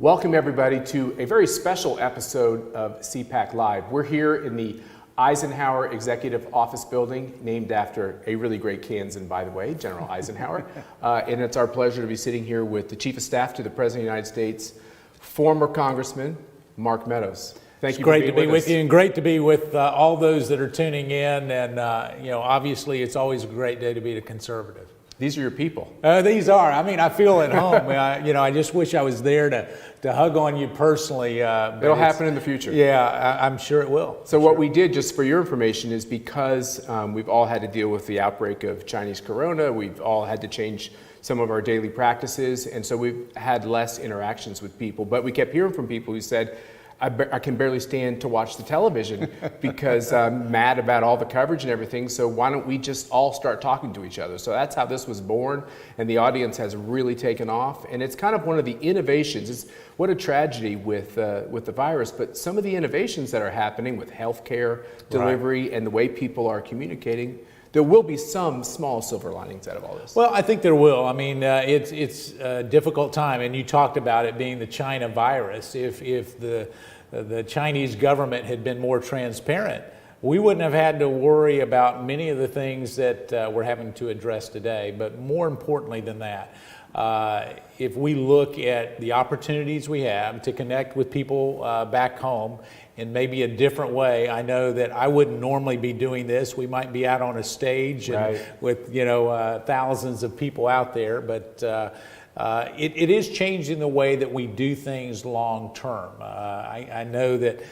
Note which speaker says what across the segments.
Speaker 1: Welcome everybody to a very special episode of CPAC Live. We're here in the Eisenhower Executive Office Building, named after a really great Kansan, by the way, General Eisenhower. And it's our pleasure to be sitting here with the Chief of Staff to the President of the United States, former Congressman Mark Meadows. Thank you for being with us.
Speaker 2: Great to be with you, and great to be with all those that are tuning in. And obviously, it's always a great day to be a conservative.
Speaker 1: These are your people.
Speaker 2: These are. I mean, I feel at home. I just wish I was there to hug on you personally.
Speaker 1: It'll happen in the future.
Speaker 2: Yeah, I'm sure it will.
Speaker 1: So what we did, just for your information, is because we've all had to deal with the outbreak of Chinese corona, we've all had to change some of our daily practices, and so we've had less interactions with people. But we kept hearing from people who said, I can barely stand to watch the television because I'm mad about all the coverage and everything, so why don't we just all start talking to each other? So that's how this was born, and the audience has really taken off. And it's kind of one of the innovations. It's what a tragedy with the virus, but some of the innovations that are happening with healthcare delivery and the way people are communicating, there will be some small silver linings out of all this.
Speaker 2: Well, I think there will. I mean, it's a difficult time, and you talked about it being the China virus. If the Chinese government had been more transparent, we wouldn't have had to worry about many of the things that we're having to address today. But more importantly than that, if we look at the opportunities we have to connect with people back home in maybe a different way. I know that I wouldn't normally be doing this. We might be out on a stage and with thousands of people out there, but it is changing the way that we do things long term. I know that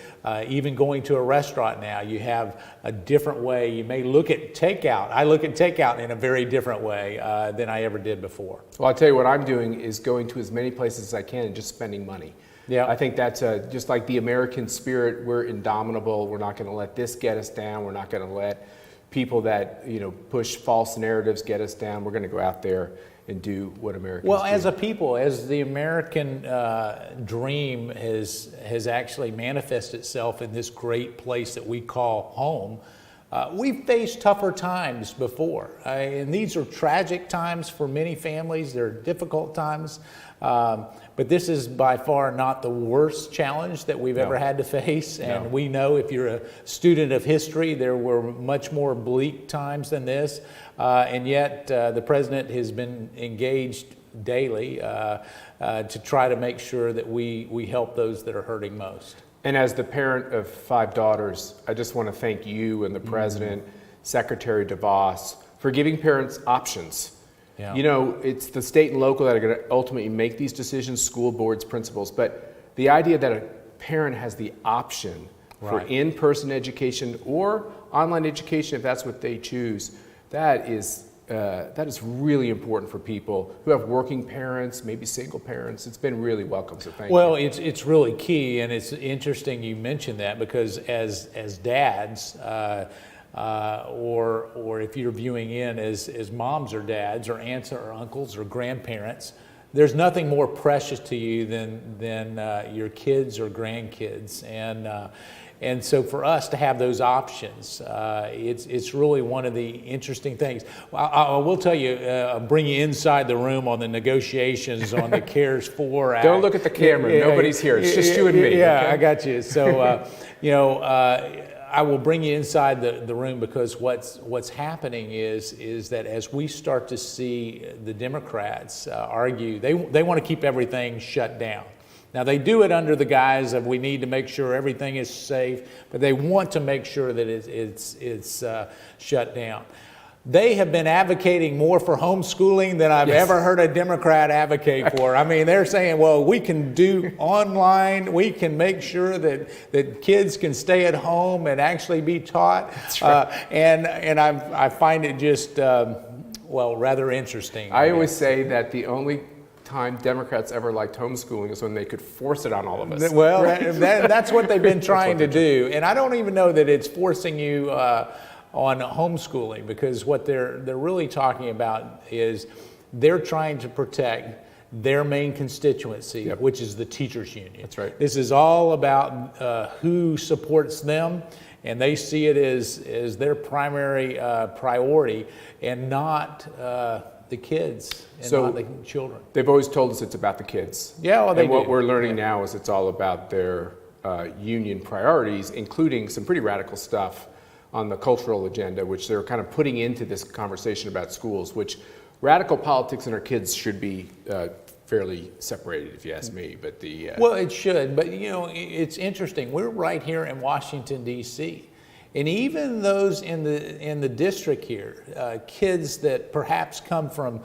Speaker 2: even going to a restaurant now, you have a different way. You may look at takeout. I look at takeout in a very different way than I ever did before.
Speaker 1: Well, I'll tell you what I'm doing is going to as many places as I can and just spending money.
Speaker 2: Yeah,
Speaker 1: I think that's just like the American spirit. We're indomitable. We're not going to let this get us down. We're not going to let people that push false narratives get us down. We're going to go out there and do what Americans do.
Speaker 2: Well, as a people, as the American dream has actually manifested itself in this great place that we call home, we've faced tougher times before. And these are tragic times for many families. They're difficult times. But this is by far not the worst challenge that we've ever had to face. And we know, if you're a student of history, there were much more bleak times than this. And yet the president has been engaged daily to try to make sure that we help those that are hurting most.
Speaker 1: And as the parent of 5 daughters, I just want to thank you and the president, Secretary DeVos, for giving parents options. Yeah. It's the state and local that are going to ultimately make these decisions, school boards, principals. But the idea that a parent has the option for in-person education or online education, if that's what they choose, that is really important for people who have working parents, maybe single parents. It's been really welcome, so thank you.
Speaker 2: Well, it's really key, and it's interesting you mentioned that, because as dads, or if you're viewing in as moms or dads or aunts or uncles or grandparents, there's nothing more precious to you than your kids or grandkids, and so for us to have those options, it's really one of the interesting things. I will tell you, I'll bring you inside the room on the negotiations on the CARES 4 Act.
Speaker 1: Don't look at the camera. Nobody's here. It's just you and me.
Speaker 2: Yeah,
Speaker 1: okay?
Speaker 2: I got you. So, I will bring you inside the room, because what's happening is that as we start to see the Democrats argue, they want to keep everything shut down. Now, they do it under the guise of we need to make sure everything is safe, but they want to make sure that it's shut down. They have been advocating more for homeschooling than I've ever heard a Democrat advocate for. I mean, they're saying, well, we can do online, we can make sure that kids can stay at home and actually be taught. That's right. And I find it just, rather interesting.
Speaker 1: I always say that the only time Democrats ever liked homeschooling is when they could force it on all of us.
Speaker 2: Well, that's what they've been trying to do. And I don't even know that it's forcing you on homeschooling, because what they're really talking about is they're trying to protect their main constituency, which is the teachers union.
Speaker 1: That's right.
Speaker 2: This is all about who supports them, and they see it as their primary priority, and not the kids and
Speaker 1: So-
Speaker 2: not the children.
Speaker 1: They've always told us it's about the kids.
Speaker 2: Yeah, well, they
Speaker 1: and what
Speaker 2: do.
Speaker 1: we're learning now is it's all about their union priorities, including some pretty radical stuff on the cultural agenda, which they're kind of putting into this conversation about schools, which radical politics and our kids should be fairly separated, if you ask me. But
Speaker 2: Well, it should, but it's interesting. We're right here in Washington, D.C., and even those in the district here, kids that perhaps come from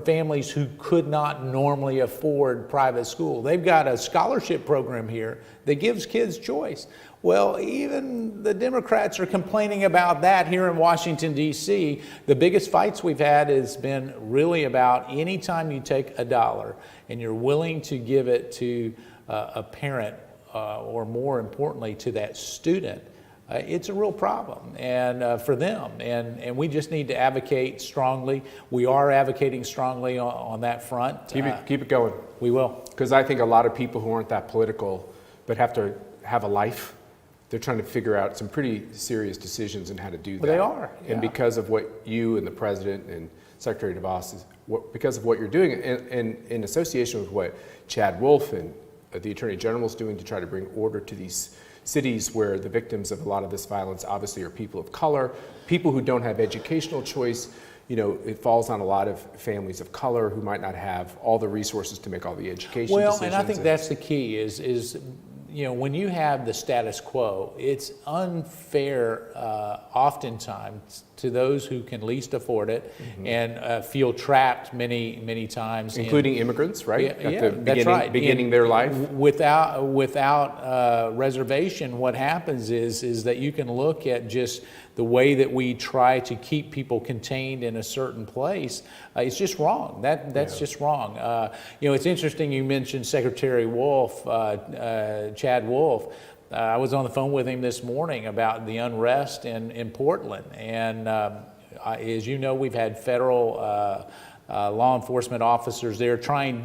Speaker 2: families who could not normally afford private school, they've got a scholarship program here that gives kids choice. Well, even the Democrats are complaining about that here in Washington, D.C. The biggest fights we've had has been really about any time you take $1 and you're willing to give it to a parent or more importantly to that student, it's a real problem and for them. And we just need to advocate strongly. We are advocating strongly on that front.
Speaker 1: keep it going.
Speaker 2: We will.
Speaker 1: Because I think a lot of people who aren't that political but have to have a life, they're trying to figure out some pretty serious decisions on how to do that.
Speaker 2: Well, they are, yeah.
Speaker 1: And because of what you and the president and Secretary DeVos, because of what you're doing, and in association with what Chad Wolf and the Attorney General is doing to try to bring order to these cities where the victims of a lot of this violence obviously are people of color, people who don't have educational choice. It falls on a lot of families of color who might not have all the resources to make all the education decisions.
Speaker 2: Well, and I think that's the key is when you have the status quo, it's unfair oftentimes to those who can least afford it and feel trapped many times.
Speaker 1: Including immigrants, right?
Speaker 2: Yeah, that's right.
Speaker 1: Beginning their life.
Speaker 2: Without reservation, what happens is that you can look at just the way that we try to keep people contained in a certain place. It's just wrong. That's just wrong. It's interesting you mentioned Secretary Wolf, Chad Wolf. I was on the phone with him this morning about the unrest in Portland. And as you know, we've had federal law enforcement officers there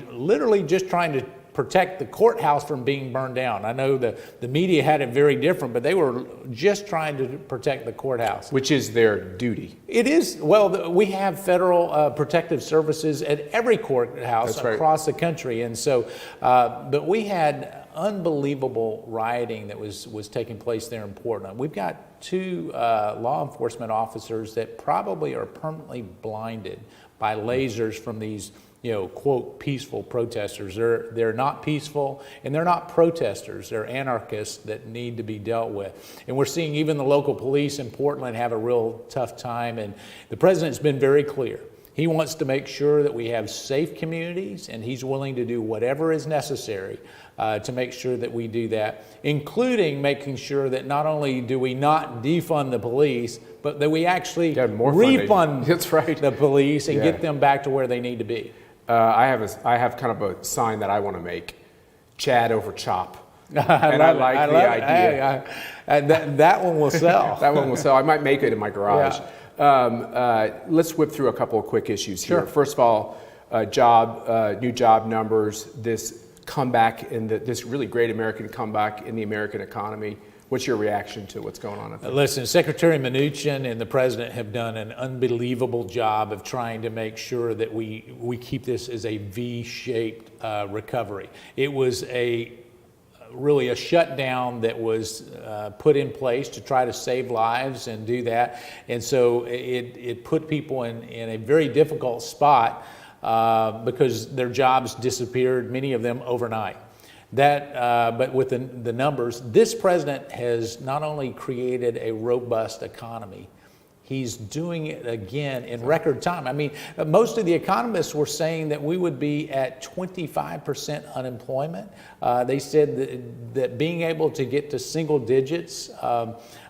Speaker 2: literally just trying to protect the courthouse from being burned down. I know the media had it very different, but they were just trying to protect the courthouse.
Speaker 1: Which is their duty.
Speaker 2: It is. Well, we have federal protective services at every courthouse across the country. And so, but we had unbelievable rioting that was taking place there in Portland. We've got 2 law enforcement officers that probably are permanently blinded by lasers from these quote, peaceful protesters. They're not peaceful, and they're not protesters. They're anarchists that need to be dealt with. And we're seeing even the local police in Portland have a real tough time, and the president's been very clear. He wants to make sure that we have safe communities, and he's willing to do whatever is necessary to make sure that we do that, including making sure that not only do we not defund the police, but that we actually refund the police and get them back to where they need to be.
Speaker 1: I have kind of a sign that I want to make: Chad over Chop.
Speaker 2: I like the idea. That one will sell.
Speaker 1: That one will sell. I might make it in my garage. Yeah. Let's whip through a couple of quick issues here.
Speaker 2: Sure.
Speaker 1: First of all, new job numbers, this comeback this really great American comeback in the American economy. What's your reaction to what's going on?
Speaker 2: Listen, Secretary Mnuchin and the president have done an unbelievable job of trying to make sure that we keep this as a V-shaped recovery. It was really a shutdown that was put in place to try to save lives and do that. And so it put people in a very difficult spot because their jobs disappeared, many of them overnight. But with the numbers, this president has not only created a robust economy, he's doing it again in record time. I mean, most of the economists were saying that we would be at 25% unemployment. They said that being able to get to single digits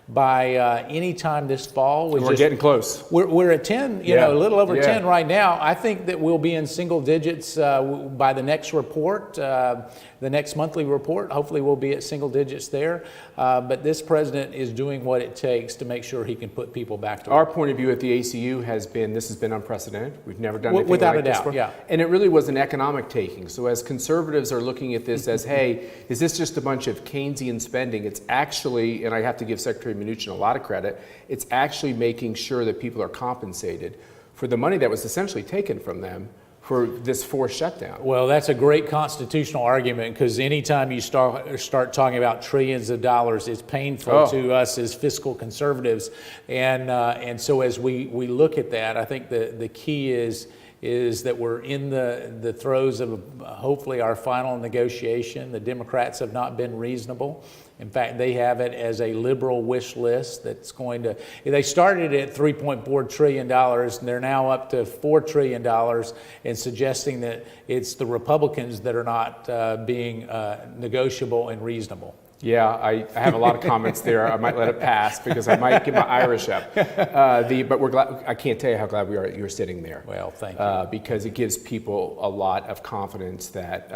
Speaker 2: by any time this fall.
Speaker 1: We're getting close.
Speaker 2: We're at 10, a little over 10 right now. I think that we'll be in single digits by the next report, the next monthly report. Hopefully we'll be at single digits there. But this president is doing what it takes to make sure he can put people back to work.
Speaker 1: Our point of view at the ACU has been unprecedented. We've never done anything
Speaker 2: without
Speaker 1: like
Speaker 2: a
Speaker 1: this
Speaker 2: doubt,
Speaker 1: before.
Speaker 2: yeah.
Speaker 1: And it really was an economic taking. So as conservatives are looking at this as, hey, is this just a bunch of Keynesian spending? It's actually, and I have to give Secretary Mnuchin a lot of credit, it's actually making sure that people are compensated for the money that was essentially taken from them for this forced shutdown.
Speaker 2: Well, that's a great constitutional argument, because anytime you start talking about trillions of dollars, it's painful to us as fiscal conservatives. And so as we look at that, I think the key is that we're in the throes of hopefully our final negotiation. The Democrats have not been reasonable. In fact, they have it as a liberal wish list that's going to, they started at $3.4 trillion, and they're now up to $4 trillion, and suggesting that it's the Republicans that are not being negotiable and reasonable.
Speaker 1: Yeah, I have a lot of comments there. I might let it pass because I might get my Irish up. But we're glad. I can't tell you how glad we are that you're sitting there.
Speaker 2: Well, thank you.
Speaker 1: Because it gives people a lot of confidence that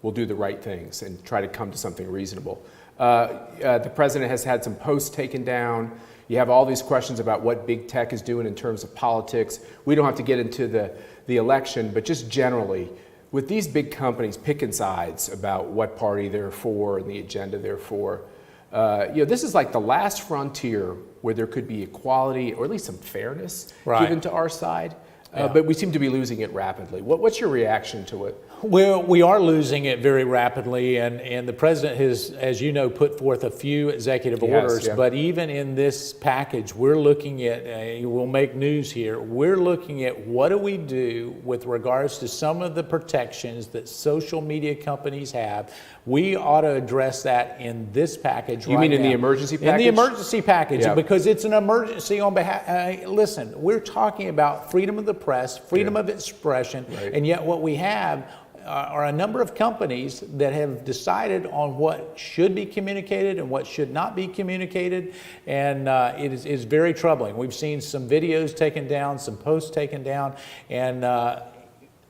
Speaker 1: we'll do the right things and try to come to something reasonable. The president has had some posts taken down. You have all these questions about what big tech is doing in terms of politics. We don't have to get into the election, but just generally, with these big companies picking sides about what party they're for and the agenda they're for, this is like the last frontier where there could be equality or at least some fairness given to our side. But we seem to be losing it rapidly. What's your reaction to it?
Speaker 2: Well, we are losing it very rapidly, and the president has, as you know, put forth a few executive orders. But even in this package, we're looking at, we'll make news here, we're looking at what do we do with regards to some of the protections that social media companies have. We ought to address that in this package.
Speaker 1: You mean in the emergency package?
Speaker 2: In the emergency package, because it's an emergency on behalf. Listen, we're talking about freedom of the press, freedom of expression, and yet what we have are a number of companies that have decided on what should be communicated and what should not be communicated, and it is very troubling. We've seen some videos taken down, some posts taken down, and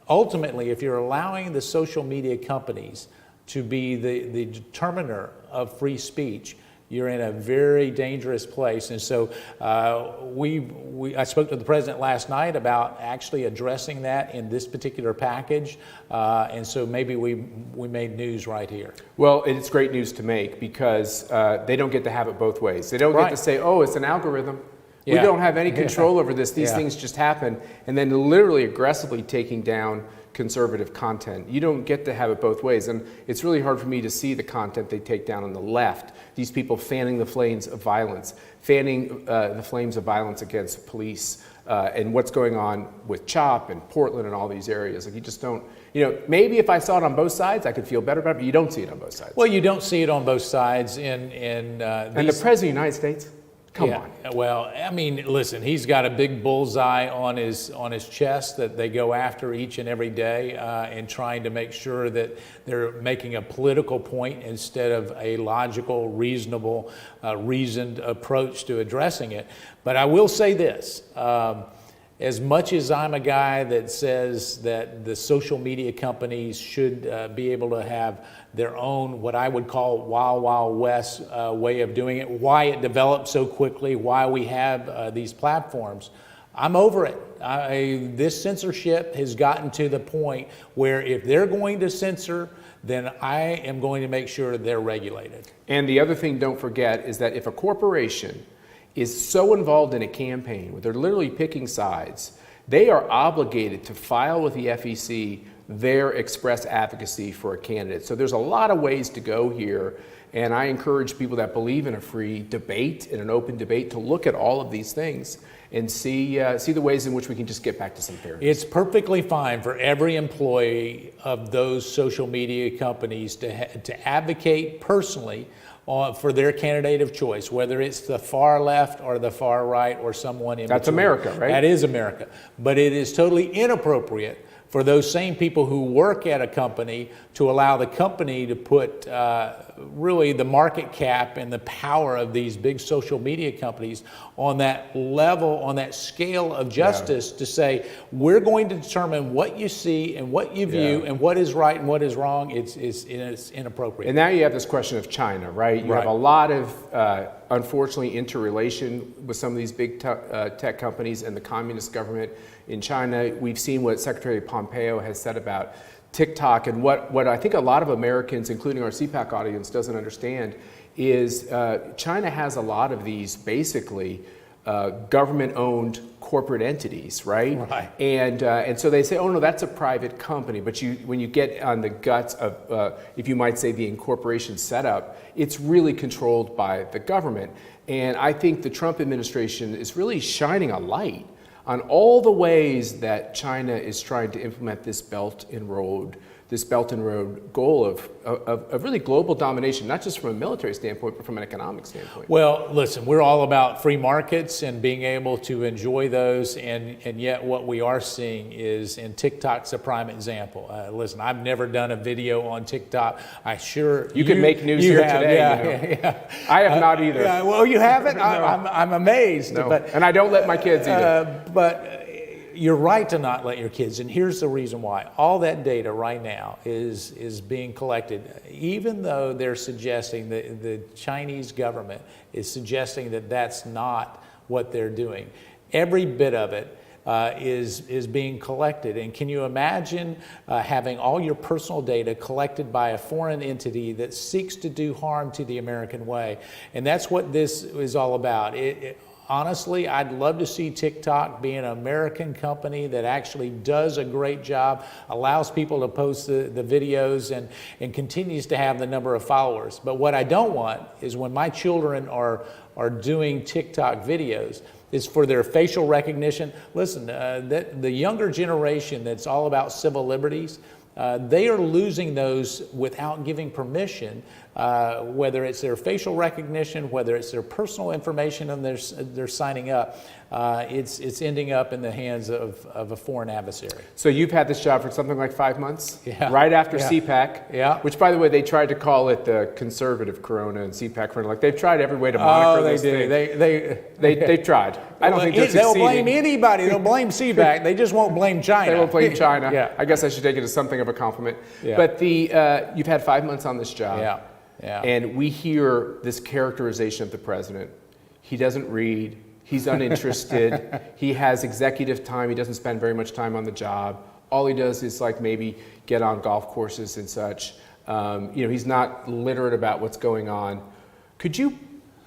Speaker 2: ultimately, if you're allowing the social media companies to be the determiner of free speech, you're in a very dangerous place. And so I spoke to the president last night about actually addressing that in this particular package. And so maybe we made news right here.
Speaker 1: Well, it's great news to make because they don't get to have it both ways. They don't get to say, oh, it's an algorithm. We don't have any control over this. These things just happen. And then literally aggressively taking down conservative content. You don't get to have it both ways. And it's really hard for me to see the content they take down on the left. These people fanning the flames of violence, fanning the flames of violence against police, and what's going on with CHOP and Portland and all these areas. Like you just don't, maybe if I saw it on both sides, I could feel better about it, but you don't see it on both sides.
Speaker 2: Well, you don't see it on both sides. And
Speaker 1: the President of the United States? Come on.
Speaker 2: Well, I mean, listen, he's got a big bullseye on his chest that they go after each and every day, and trying to make sure that they're making a political point instead of a logical, reasonable, reasoned approach to addressing it. But I will say this. As much as I'm a guy that says that the social media companies should be able to have their own, what I would call Wild Wild West way of doing it, why it developed so quickly, why we have these platforms, I'm over it. This censorship has gotten to the point where if they're going to censor, then I am going to make sure they're regulated.
Speaker 1: And the other thing, don't forget, is that if a corporation is so involved in a campaign where they're literally picking sides, they are obligated to file with the FEC their express advocacy for a candidate. So there's a lot of ways to go here, and I encourage people that believe in a free debate and an open debate to look at all of these things and see the ways in which we can just get back to some fairness.
Speaker 2: It's perfectly fine for every employee of those social media companies to advocate personally for their candidate of choice, whether it's the far left or the far right or someone in between.
Speaker 1: That's America, right?
Speaker 2: That is America. But it is totally inappropriate for those same people who work at a company to allow the company to put really the market cap and the power of these big social media companies on that level, on that scale of justice to say, we're going to determine what you see and what you view and what is right and what is wrong. It's inappropriate.
Speaker 1: And now you have this question of China, right? You have a lot of, unfortunately, interrelation with some of these big tech companies and the communist government in China. We've seen what Secretary Pompeo has said about TikTok, and what I think a lot of Americans, including our CPAC audience, doesn't understand is China has a lot of these basically government-owned corporate entities, right?
Speaker 2: Right.
Speaker 1: And so they say, oh no, that's a private company. But when you get on the guts of, if you might say, the incorporation setup, it's really controlled by the government. And I think the Trump administration is really shining a light on all the ways that China is trying to implement this Belt and Road goal of really global domination, not just from a military standpoint, but from an economic standpoint.
Speaker 2: Well, listen, we're all about free markets and being able to enjoy those, and yet what we are seeing is, and TikTok's a prime example. Listen, I've never done a video on TikTok.
Speaker 1: You can make news here today.
Speaker 2: Yeah.
Speaker 1: I have not either.
Speaker 2: Yeah, well, you haven't?
Speaker 1: No.
Speaker 2: I'm amazed.
Speaker 1: No. And I don't let my kids either.
Speaker 2: But you're right to not let your kids, and here's the reason why. All that data right now is being collected, even though they're suggesting that the Chinese government is suggesting that that's not what they're doing. Every bit of it is being collected. And can you imagine having all your personal data collected by a foreign entity that seeks to do harm to the American way? And that's what this is all about. Honestly, I'd love to see TikTok be an American company that actually does a great job, allows people to post the videos, and continues to have the number of followers. But what I don't want is when my children are doing TikTok videos, is for their facial recognition. Listen, the younger generation that's all about civil liberties, they are losing those without giving permission, whether it's their facial recognition, whether it's their personal information, and they're signing up. It's ending up in the hands of a foreign adversary.
Speaker 1: So you've had this job for something like 5 months?
Speaker 2: Yeah.
Speaker 1: Right after
Speaker 2: Yeah.
Speaker 1: CPAC?
Speaker 2: Yeah.
Speaker 1: Which, by the way, they tried to call it the conservative Corona and CPAC Corona. Like, they've tried every way to moniker this thing. They've tried. I don't think they're
Speaker 2: They'll
Speaker 1: succeeding.
Speaker 2: blame anybody. They'll blame CPAC. They just won't blame China.
Speaker 1: They won't blame China.
Speaker 2: Yeah.
Speaker 1: I guess I should take it as something of a compliment.
Speaker 2: Yeah.
Speaker 1: But you've had 5 months on this job.
Speaker 2: Yeah. Yeah.
Speaker 1: And we hear this characterization of the president. He doesn't read. He's uninterested. He has executive time. He doesn't spend very much time on the job. All he does is like maybe get on golf courses and such. He's not literate about what's going on. Could you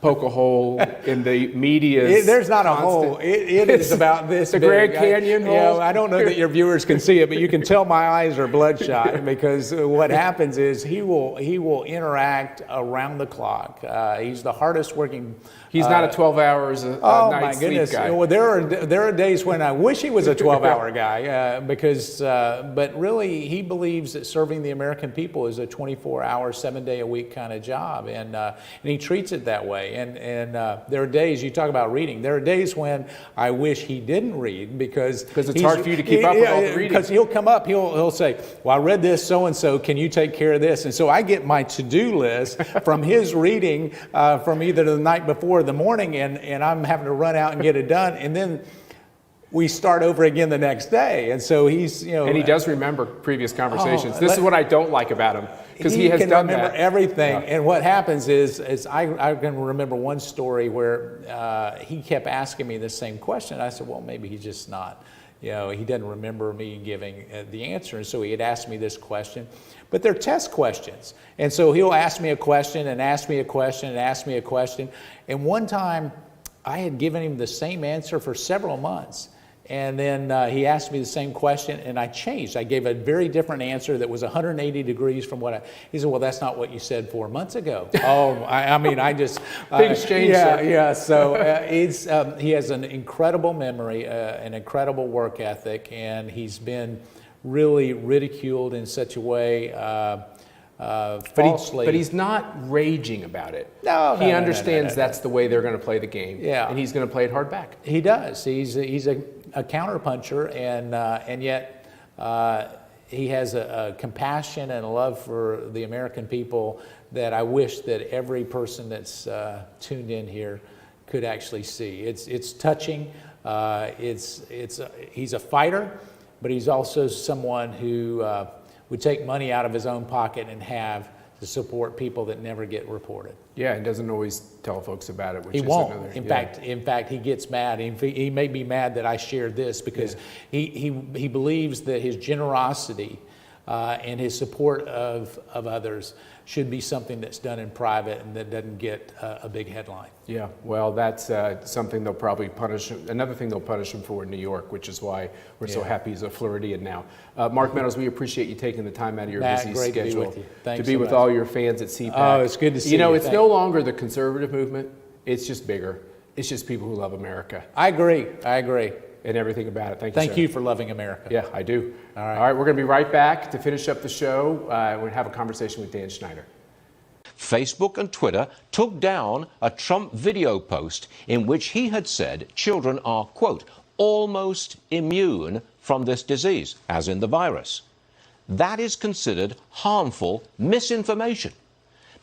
Speaker 1: poke a hole in the media's
Speaker 2: There's not a
Speaker 1: constant-
Speaker 2: hole. It is about this
Speaker 1: The
Speaker 2: big.
Speaker 1: Grand Canyon hole?
Speaker 2: I don't know that your viewers can see it, but you can tell my eyes are bloodshot because what happens is he will interact around the clock. He's the hardest working.
Speaker 1: He's not a 12 hours a
Speaker 2: Oh
Speaker 1: night
Speaker 2: my
Speaker 1: sleep
Speaker 2: goodness!
Speaker 1: guy.
Speaker 2: Well, there are days when I wish he was a 12-hour guy but really he believes that serving the American people is a 24-hour, 7-day-a-week kind of job, and he treats it that way. And there are days, you talk about reading. There are days when I wish he didn't read because
Speaker 1: it's hard for you to keep up with all the reading.
Speaker 2: Because he'll come up, he'll say, "Well, I read this so and so. Can you take care of this?" And so I get my to-do list from his reading from either the night before or the morning, and I'm having to run out and get it done, and then we start over again the next day. And so he's,
Speaker 1: and he does remember previous conversations. This is what I don't like about him, because he has
Speaker 2: can
Speaker 1: done
Speaker 2: remember
Speaker 1: that.
Speaker 2: everything.
Speaker 1: Yeah.
Speaker 2: And what happens is I can remember one story where he kept asking me the same question. I said, well, maybe he's just not, he doesn't remember me giving the answer. And so he had asked me this question. But they're test questions. And so he'll ask me a question and ask me a question and ask me a question. And one time I had given him the same answer for several months. And then he asked me the same question, and I changed. I gave a very different answer that was 180 degrees from what he said, well, that's not what you said 4 months ago. I just...
Speaker 1: Things change.
Speaker 2: Yeah. So he has an incredible memory, an incredible work ethic, and he's been really ridiculed in such a way falsely.
Speaker 1: But he's not raging about it.
Speaker 2: No,
Speaker 1: he understands that's the way they're going to play the game.
Speaker 2: Yeah.
Speaker 1: And he's going to play it hard back.
Speaker 2: He does. He's a counterpuncher, and yet he has a compassion and a love for the American people that I wish that every person that's tuned in here could actually see. It's touching. He's a fighter, but he's also someone who would take money out of his own pocket and have to support people that never get reported.
Speaker 1: Yeah, and doesn't always tell folks about it. Which
Speaker 2: He
Speaker 1: is
Speaker 2: won't.
Speaker 1: Another,
Speaker 2: In fact, he gets mad. He may be mad that I shared this because he believes that his generosity and his support of others should be something that's done in private and that doesn't get a big headline.
Speaker 1: Yeah, well, that's something they'll probably punish. Another thing they'll punish him for in New York, which is why we're so happy he's a Floridian now. Mark Meadows, we appreciate you taking the time out of your busy
Speaker 2: great
Speaker 1: schedule
Speaker 2: to be with you. Thanks
Speaker 1: to be
Speaker 2: so
Speaker 1: with
Speaker 2: much.
Speaker 1: all your fans at CPAC.
Speaker 2: Oh, it's good to see you.
Speaker 1: You know, it's
Speaker 2: Thank
Speaker 1: no
Speaker 2: you.
Speaker 1: longer the conservative movement. It's just bigger. It's just people who love America
Speaker 2: I agree.
Speaker 1: and everything about it. Thank you,
Speaker 2: Thank
Speaker 1: sir.
Speaker 2: you for loving America.
Speaker 1: Yeah, I do.
Speaker 2: All right.
Speaker 1: All right, we're going to be right back to finish up the show. We'll have a conversation with Dan Schneider.
Speaker 3: Facebook and Twitter took down a Trump video post in which he had said children are, quote, almost immune from this disease, as in the virus. That is considered harmful misinformation.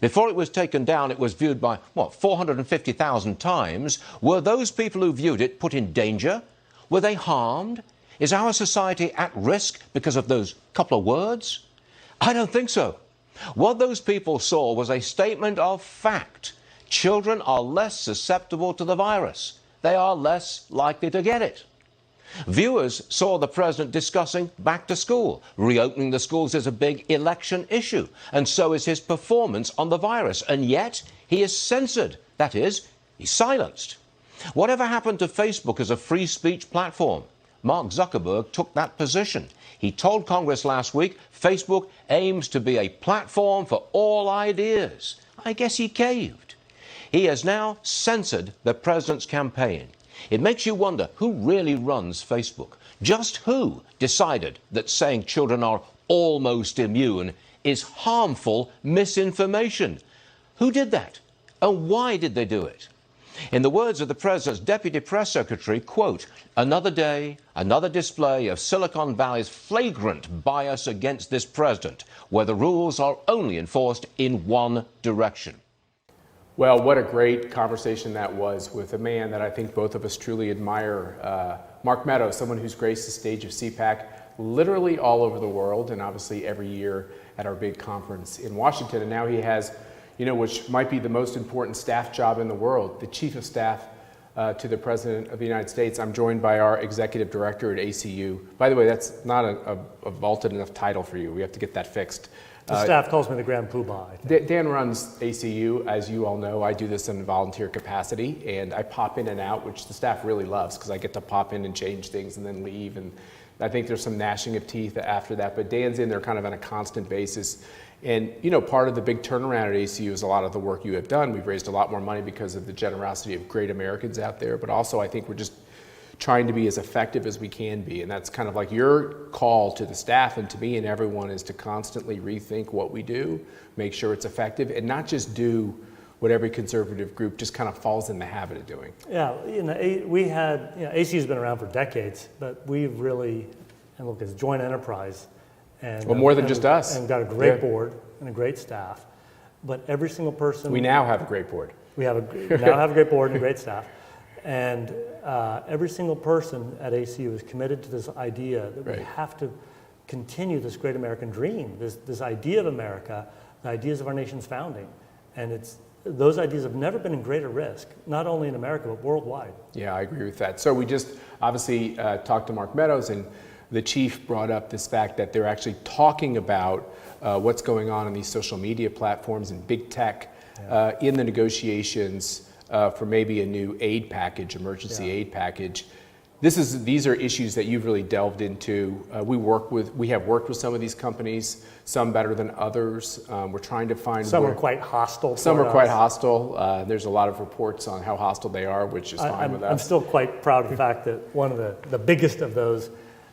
Speaker 3: Before it was taken down, it was viewed by, 450,000 times. Were those people who viewed it put in danger? Were they harmed? Is our society at risk because of those couple of words? I don't think so. What those people saw was a statement of fact. Children are less susceptible to the virus. They are less likely to get it. Viewers saw the president discussing back to school. Reopening the schools is a big election issue, and so is his performance on the virus. And yet, he is censored. That is, he's silenced. Whatever happened to Facebook as a free speech platform? Mark Zuckerberg took that position. He told Congress last week Facebook aims to be a platform for all ideas. I guess he caved. He has now censored the president's campaign. It makes you wonder who really runs Facebook. Just who decided that saying children are almost immune is harmful misinformation? Who did that? And why did they do it? In the words of the president's deputy press secretary, quote, another day, another display of Silicon Valley's flagrant bias against this president, where the rules are only enforced in one direction.
Speaker 1: Well, what a great conversation that was with a man that I think both of us truly admire, Mark Meadows, someone who's graced the stage of CPAC literally all over the world and obviously every year at our big conference in Washington. And now he has, which might be the most important staff job in the world, the chief of staff to the President of the United States. I'm joined by our executive director at ACU. By the way, that's not a vaulted enough title for you. We have to get that fixed.
Speaker 4: The staff calls me the Grand Poobah.
Speaker 1: Dan runs ACU, as you all know. I do this in a volunteer capacity, and I pop in and out, which the staff really loves because I get to pop in and change things and then leave. And I think there's some gnashing of teeth after that, but Dan's in there kind of on a constant basis. And, part of the big turnaround at ACU is a lot of the work you have done. We've raised a lot more money because of the generosity of great Americans out there, but also I think we're just trying to be as effective as we can be. And that's kind of like your call to the staff and to me and everyone is to constantly rethink what we do, make sure it's effective, and not just do what every conservative group just kind of falls in the habit of doing.
Speaker 4: Yeah, we had, ACU's been around for decades, but we've really, and look, it's a joint enterprise. And,
Speaker 1: well, more than just us.
Speaker 4: And got a great board and a great staff. But every single person.
Speaker 1: We now have a great board.
Speaker 4: We now have a great board and great staff. And every single person at ACU is committed to this idea that we have to continue this great American dream, this idea of America, the ideas of our nation's founding. And those ideas have never been in greater risk, not only in America, but worldwide.
Speaker 1: Yeah, I agree with that. So we just obviously talked to Mark Meadows, and the chief brought up this fact that they're actually talking about what's going on in these social media platforms and big tech in the negotiations for maybe a new aid package, emergency aid package. These are issues that you've really delved into. We have worked with some of these companies, some better than others. We're trying to find
Speaker 4: some are quite hostile.
Speaker 1: Some are quite hostile. There's a lot of reports on how hostile they are, which is fine with us.
Speaker 4: I'm still quite proud of the fact that one of the biggest of those,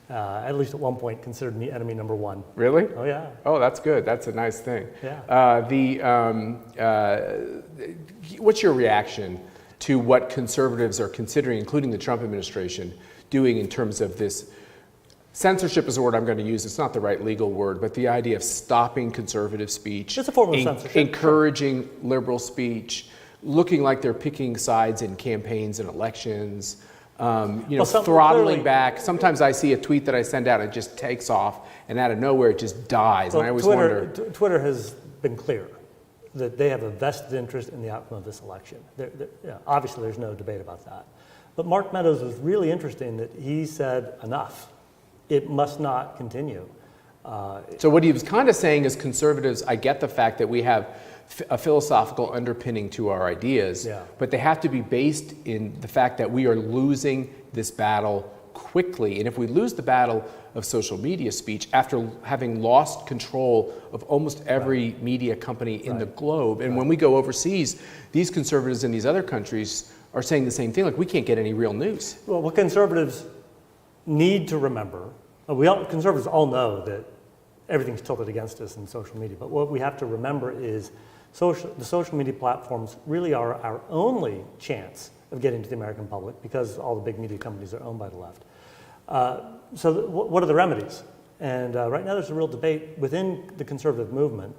Speaker 4: at least at one point, considered me enemy number one.
Speaker 1: Really?
Speaker 4: Oh yeah.
Speaker 1: Oh, that's good. That's a nice thing.
Speaker 4: Yeah.
Speaker 1: What's your reaction to what conservatives are considering, including the Trump administration, doing in terms of this? Censorship is a word I'm going to use. It's not the right legal word, but the idea of stopping conservative speech.
Speaker 4: It's a form of censorship.
Speaker 1: Encouraging liberal speech, looking like they're picking sides in campaigns and elections, throttling back. Sometimes I see a tweet that I send out, it just takes off, and out of nowhere it just dies.
Speaker 4: Well,
Speaker 1: and I always wonder.
Speaker 4: Twitter has been clear that they have a vested interest in the outcome of this election. Obviously, there's no debate about that. But Mark Meadows was really interesting that he said, enough. It must not continue.
Speaker 1: So what he was kind of saying is conservatives, I get the fact that we have a philosophical underpinning to our ideas, but they have to be based in the fact that we are losing this battle quickly. And if we lose the battle of social media speech after having lost control of almost every media company in the globe, and when we go overseas, these conservatives in these other countries are saying the same thing, like we can't get any real news.
Speaker 4: Well, what conservatives need to remember, conservatives all know that everything's tilted against us in social media, but what we have to remember is the social media platforms really are our only chance of getting to the American public because all the big media companies are owned by the left. So what are the remedies? And right now there's a real debate within the conservative movement.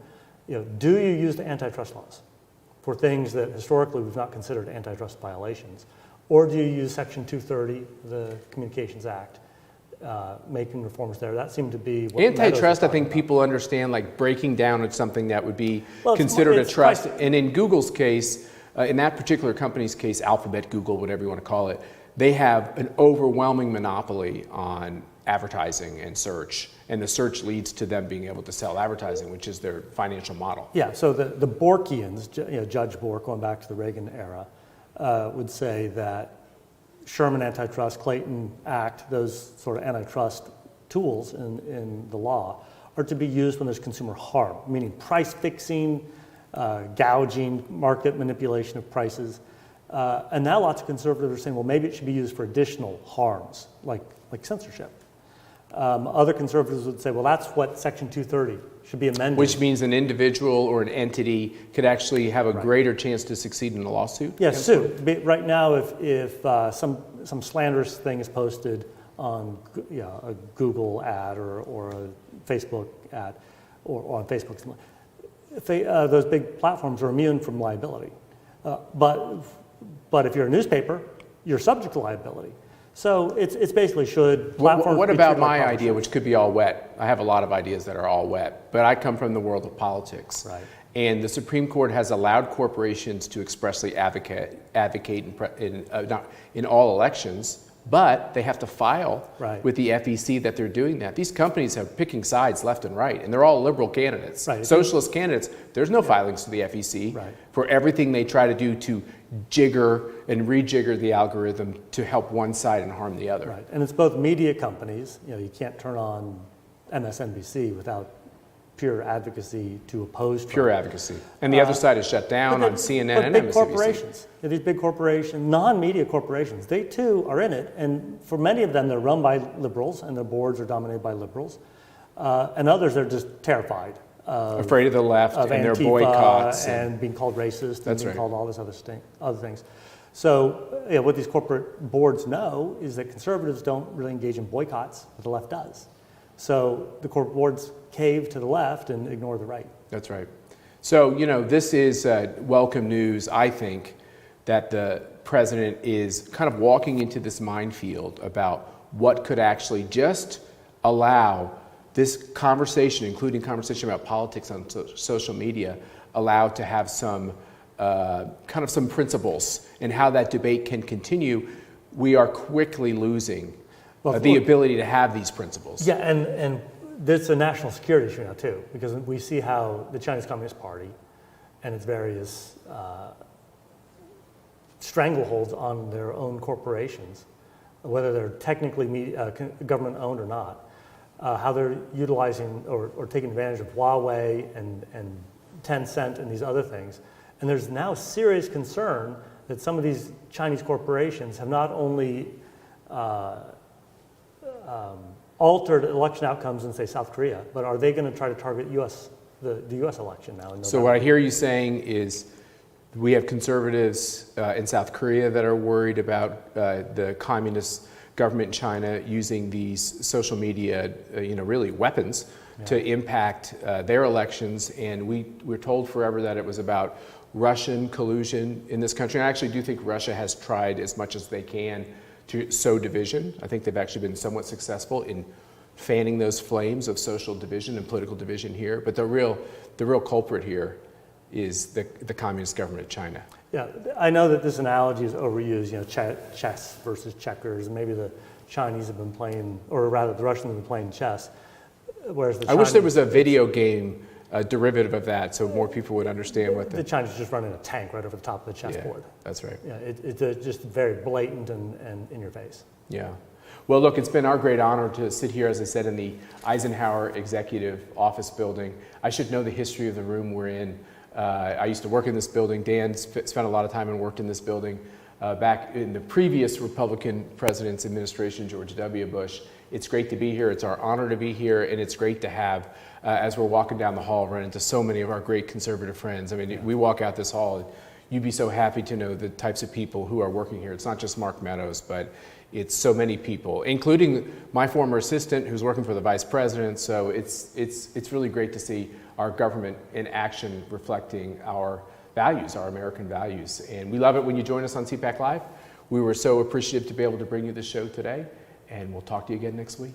Speaker 4: Do you use the antitrust laws for things that historically we've not considered antitrust violations? Or do you use Section 230 of the Communications Act, making reforms there? That seemed to be what
Speaker 1: antitrust, I think people understand, like breaking down it's something that would be considered a trust. And in Google's case, in that particular company's case, Alphabet, Google, whatever you want to call it, they have an overwhelming monopoly on advertising and search. And the search leads to them being able to sell advertising, which is their financial model.
Speaker 4: Yeah, so the Borkians, Judge Bork, going back to the Reagan era, would say that Sherman Antitrust, Clayton Act, those sort of antitrust tools in the law are to be used when there's consumer harm, meaning price fixing, gouging, market manipulation of prices. And now lots of conservatives are saying, well, maybe it should be used for additional harms, like censorship. Other conservatives would say, well, that's what Section 230 should be amended.
Speaker 1: Which means an individual or an entity could actually have a greater chance to succeed in a lawsuit?
Speaker 4: Yes, sue. Right now, if some slanderous thing is posted on a Google ad or a Facebook ad or on Facebook, those big platforms are immune from liability. But if you're a newspaper, you're subject to liability. So it's basically should platforms.
Speaker 1: What about my idea, which could be all wet? I have a lot of ideas that are all wet, but I come from the world of politics.
Speaker 4: Right.
Speaker 1: And the Supreme Court has allowed corporations to expressly advocate in all elections, but they have to file with the FEC that they're doing that. These companies are picking sides left and right, and they're all liberal candidates.
Speaker 4: Right.
Speaker 1: Socialist candidates, there's no filings to the FEC for everything they try to do to jigger and rejigger the algorithm to help one side and harm the other.
Speaker 4: Right, and it's both media companies. You can't turn on MSNBC without pure advocacy to oppose Trump.
Speaker 1: Pure advocacy. And the other side is shut down on CNN and
Speaker 4: big
Speaker 1: MSNBC.
Speaker 4: Corporations, these big corporations, non-media corporations, they too are in it. And for many of them, they're run by liberals and their boards are dominated by liberals. And others are just terrified.
Speaker 1: Afraid of the left and their boycotts.
Speaker 4: And being called racist and being called all this other things. So what these corporate boards know is that conservatives don't really engage in boycotts, but the left does. So the corporate boards cave to the left and ignore the right.
Speaker 1: That's right. So, this is welcome news, I think, that the president is kind of walking into this minefield about what could actually just allow this conversation, including conversation about politics on social media, allowed to have some kind of some principles and how that debate can continue. We are quickly losing the ability to have these principles.
Speaker 4: Yeah, and it's a national security issue now too, because we see how the Chinese Communist Party and its various strangleholds on their own corporations, whether they're technically government owned or not, how they're utilizing or taking advantage of Huawei and Tencent and these other things. And there's now serious concern that some of these Chinese corporations have not only altered election outcomes in, say, South Korea, but are they going to try to target the U.S. election now in November?
Speaker 1: So what I hear you saying is we have conservatives in South Korea that are worried about the communist government in China using these social media, really weapons to impact their elections. And we're told forever that it was about Russian collusion in this country. And I actually do think Russia has tried as much as they can to sow division. I think they've actually been somewhat successful in fanning those flames of social division and political division here. But the real culprit here is the communist government of China.
Speaker 4: Yeah, I know that this analogy is overused, chess versus checkers, and maybe the Chinese have been playing, or rather the Russians have been playing chess. Whereas the
Speaker 1: I wish there
Speaker 4: Chinese-
Speaker 1: was a video game derivative of that, so more people would understand what
Speaker 4: the Chinese just running a tank right over the top of the
Speaker 1: Yeah,
Speaker 4: chessboard.
Speaker 1: that's right.
Speaker 4: Yeah, it's just very blatant and in your face.
Speaker 1: Yeah. Well, look, it's been our great honor to sit here, as I said, in the Eisenhower Executive Office Building. I should know the history of the room we're in. I used to work in this building. Dan spent a lot of time and worked in this building back in the previous Republican president's administration, George W. Bush. It's great to be here. It's our honor to be here, and it's great to have, as we're walking down the hall, run into so many of our great conservative friends. I mean, we walk out this hall, you'd be so happy to know the types of people who are working here. It's not just Mark Meadows, but it's so many people, including my former assistant who's working for the vice president. So it's really great to see our government in action reflecting our values, our American values. And we love it when you join us on CPAC Live. We were so appreciative to be able to bring you this show today, and we'll talk to you again next week.